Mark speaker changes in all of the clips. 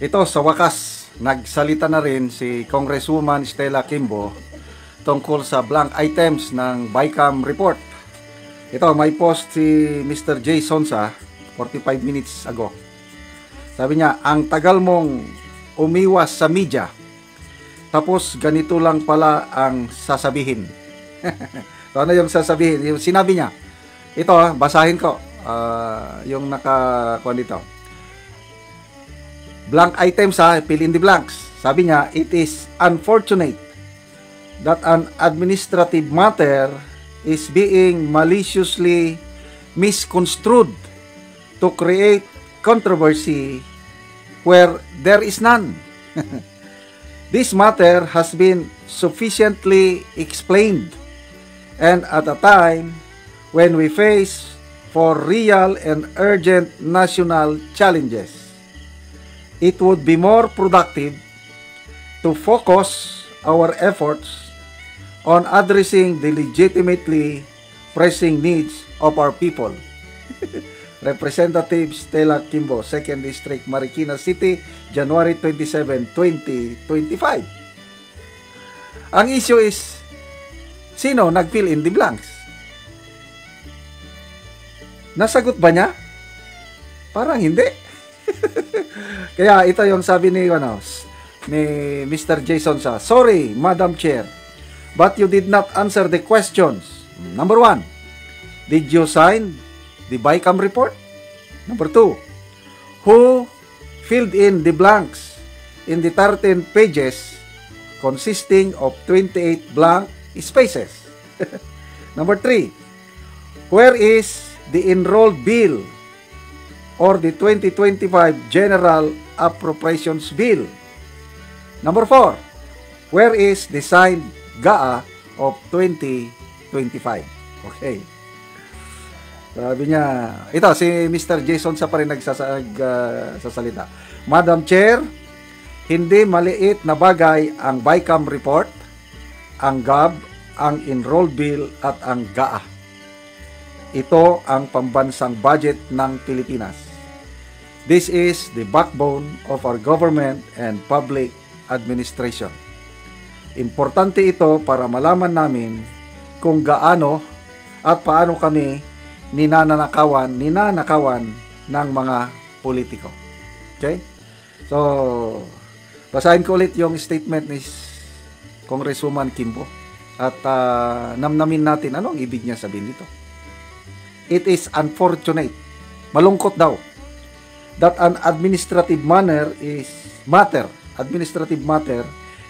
Speaker 1: Ito, sa wakas, nagsalita na rin si Congresswoman Stella Kimbo tungkol sa blank items ng BICAM report. Ito, may post si Mr. J. Sonsa 45 minutes ago. Sabi niya, ang tagal mong umiwas sa media, tapos ganito lang pala ang sasabihin. So, ano yung sasabihin? Yung sinabi niya, ito basahin ko, yung nakakuha dito. Blank items fill in the blanks. Sabi niya, it is unfortunate that an administrative matter is being maliciously misconstrued to create controversy where there is none. This matter has been sufficiently explained, and at a time when we face for real and urgent national challenges, it would be more productive to focus our efforts on addressing the legitimately pressing needs of our people. Representative Stella Kimbo, 2nd District, Marikina City, January 27, 2025. Ang issue is, sino nag-fill in the blanks? Nasagot ba niya? Parang hindi. Kaya ito yung sabi ni Mr. Jason sa, sorry, Madam Chair, but you did not answer the questions. Number 1, did you sign the BICAM report? Number 2, who filled in the blanks in the 13 pages consisting of 28 blank spaces? Number 3, where is the enrolled bill or the 2025 General Appropriations Bill? Number 4, where is the signed GAA of 2025? Okay. Sabi niya, ito si Mr. Jason sa pa rin nagsasalita. Madam Chair, hindi maliit na bagay ang BICAM report, ang GAB, ang enrolled bill at ang GAA. Ito ang pambansang budget ng Pilipinas. This is the backbone of our government and public administration. Importante ito para malaman namin kung gaano at paano kami ninanakawan ng mga politiko. Okay? So, basahin ko ulit yung statement ni Congresswoman Kimbo at namnamin natin ano ang ibig niya sabihin dito. It is unfortunate, malungkot daw, that an administrative matter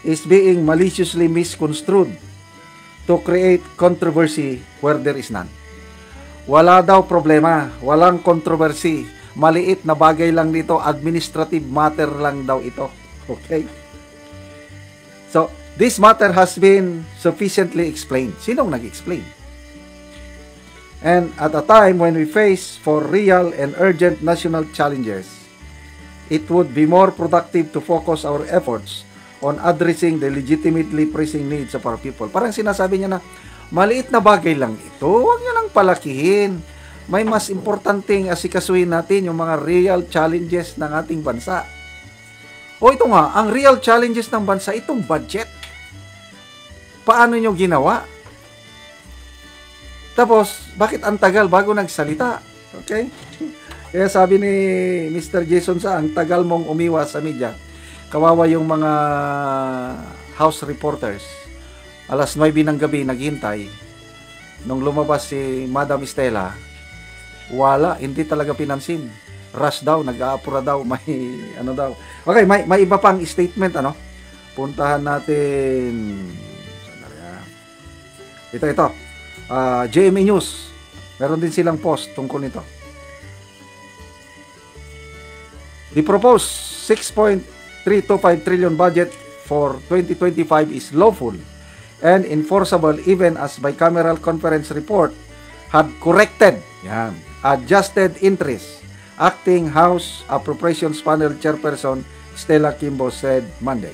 Speaker 1: is being maliciously misconstrued to create controversy where there is none. Wala daw problema, walang controversy, maliit na bagay lang dito, administrative matter lang daw ito. Okay? So, this matter has been sufficiently explained. Sinong nag-explain? And at a time when we face for real and urgent national challenges, it would be more productive to focus our efforts on addressing the legitimately pressing needs of our people. Parang sinasabi niya na, maliit na bagay lang ito, huwag niyo lang palakihin. May mas importanteng asikasuhin natin yung mga real challenges ng ating bansa. O ito nga, ang real challenges ng bansa, itong budget. Paano niyo ginawa? Tapos, bakit ang tagal bago nagsalita? Okay? Kaya sabi ni Mr. Jason sa, ang tagal mong umiwas sa media. Kawawa yung mga house reporters. Alas 9 ng gabi, naghintay. Nung lumabas si Madam Stella, wala, hindi talaga pinansin. Rush daw, nag-aapura daw, may ano daw. Okay, may iba pang statement, ano? Puntahan natin. Ito. GMA News. Meron din silang post tungkol nito. The proposed 6.325 trillion budget for 2025 is lawful and enforceable even as bicameral conference report had corrected, adjusted interest. Acting House Appropriations Panel Chairperson Stella Kimbo said Monday.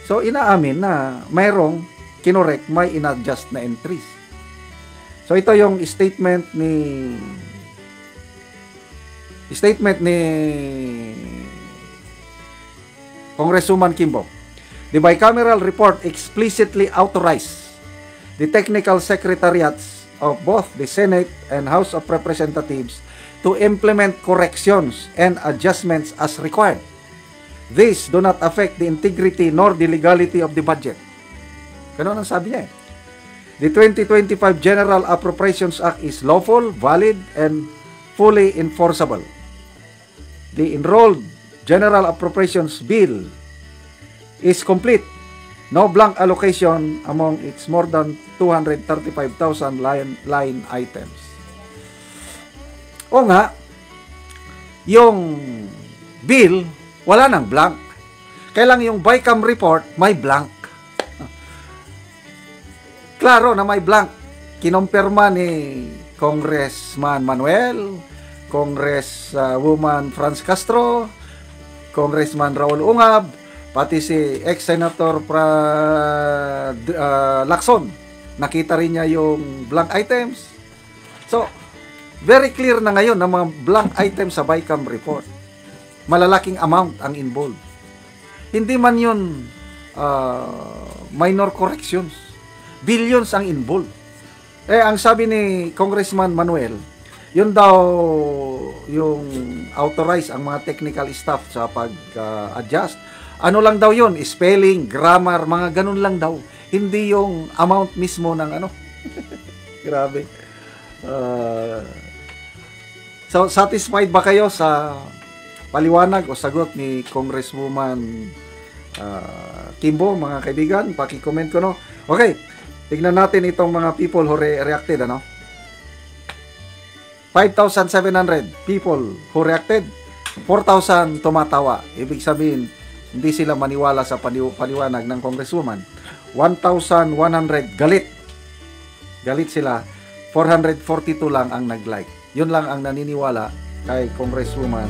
Speaker 1: So, inaamin na mayroong kinorek, may inadjust na entries. So, ito yung statement ni Congresswoman Kimbo. The bicameral report explicitly authorized the technical secretariats of both the Senate and House of Representatives to implement corrections and adjustments as required. These do not affect the integrity nor the legality of the budget. Ganun ang sabi niya. The 2025 General Appropriations Act is lawful, valid, and fully enforceable. The enrolled General Appropriations Bill is complete. No blank allocation among its more than 235,000 line items. O nga, yung bill, wala nang blank. Kailang yung BICAM report, may blank. Klaro na may blank. Kinumpirma ni Congressman Manuel, Congresswoman Franz Castro, Congressman Raul Ungab, pati si ex-senator Lacson. Nakita rin niya yung blank items. So, very clear na ngayon na mga blank items sa BICAM report. Malalaking amount ang involved. Hindi man yun minor corrections. Billions ang involved. Ang sabi ni Congressman Manuel, yun daw yung authorize ang mga technical staff sa pag-adjust. Ano lang daw yun? Spelling, grammar, mga ganun lang daw. Hindi yung amount mismo ng ano. Grabe. So, satisfied ba kayo sa paliwanag o sagot ni Congresswoman Kimbo, mga kaibigan? Paki-comment ko, no? Okay, tignan natin itong mga people who reacted, ano? 5,700 people who reacted, 4,000 tumatawa. Ibig sabihin, hindi sila maniwala sa paliwanag ng Congresswoman. 1,100 galit. Galit sila. 442 lang ang nag-like. Yun lang ang naniniwala kay Congresswoman